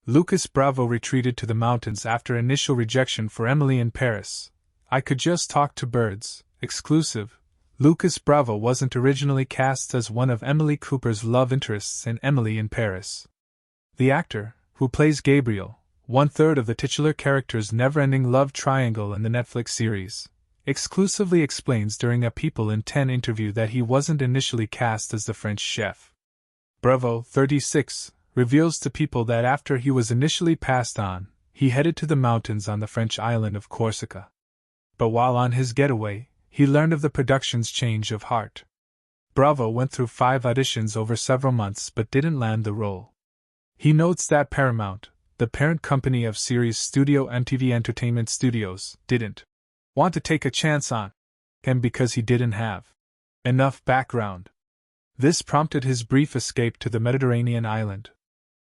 Lucas Bravo retreated to the mountains after initial rejection for Emily in Paris. I Could Just Talk to Birds, exclusive. Lucas Bravo wasn't originally cast as one of Emily Cooper's love interests in Emily in Paris. The actor, who plays Gabriel, one-third of the titular character's never-ending love triangle in the Netflix series, exclusively explains during a People in 10 interview that he wasn't initially cast as the French chef. Bravo, 36, reveals to People that after he was initially passed on, he headed to the mountains on the French island of Corsica. But while on his getaway, he learned of the production's change of heart. Bravo went through 5 auditions over several months but didn't land the role. He notes that Paramount, the parent company of series studio MTV Entertainment Studios, didn't want to take a chance on him because he didn't have enough background. This prompted his brief escape to the Mediterranean island.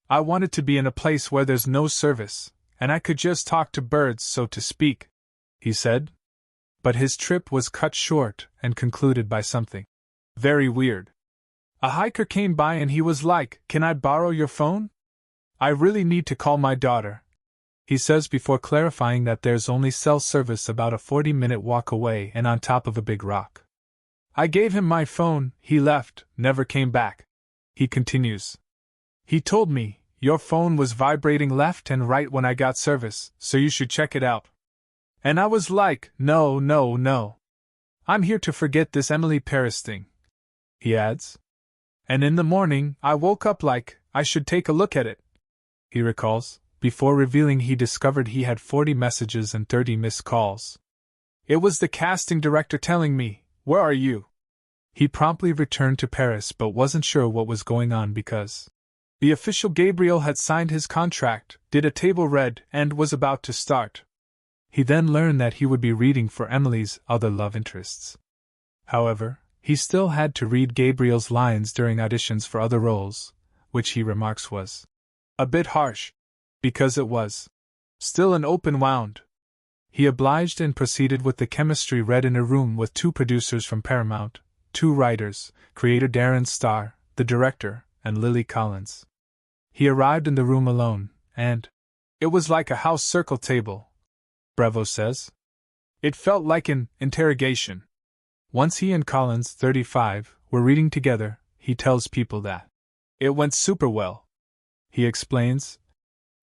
"I wanted to be in a place where there's no service, and I could just talk to birds, so to speak," he said. But his trip was cut short and concluded by something very weird. A hiker came by and he was like, "Can I borrow your phone? I really need to call my daughter," he says before clarifying that there's only cell service about a 40-minute walk away and on top of a big rock. "I gave him my phone, he left, never came back," he continues. "He told me, your phone was vibrating left and right when I got service, so you should check it out. And I was like, no. I'm here to forget this Emily Paris thing," he adds. "And in the morning, I woke up like, I should take a look at it," he recalls, before revealing he discovered he had 40 messages and 30 missed calls. "It was the casting director telling me, 'Where are you?'" He promptly returned to Paris but wasn't sure what was going on because the official Gabriel had signed his contract, did a table read, and was about to start. He then learned that he would be reading for Emily's other love interests. However, he still had to read Gabriel's lines during auditions for other roles, which he remarks was a bit harsh, because it was still an open wound. He obliged and proceeded with the chemistry read in a room with 2 producers from Paramount, 2 writers, creator Darren Star, the director, and Lily Collins. He arrived in the room alone, and it was like a house circle table, Bravo says. It felt like an interrogation. Once he and Collins, 35, were reading together, he tells People that it went super well. He explains,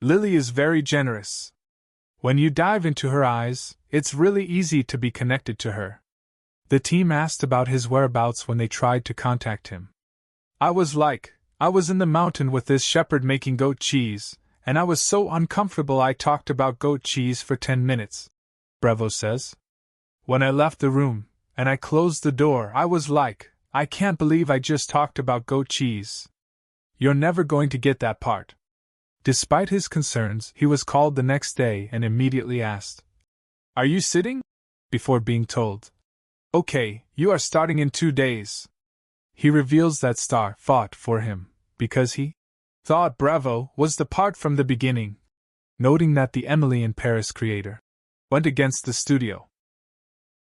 "Lily is very generous. When you dive into her eyes, it's really easy to be connected to her." The team asked about his whereabouts when they tried to contact him. "I was in the mountain with this shepherd making goat cheese, and I was so uncomfortable I talked about goat cheese for 10 minutes, Bravo says. "When I left the room, and I closed the door, I was like, I can't believe I just talked about goat cheese. You're never going to get that part." Despite his concerns, he was called the next day and immediately asked, "Are you sitting?" before being told, "Okay, you are starting in 2 days. He reveals that Star fought for him, because he thought Bravo was the part from the beginning, noting that the Emily in Paris creator went against the studio.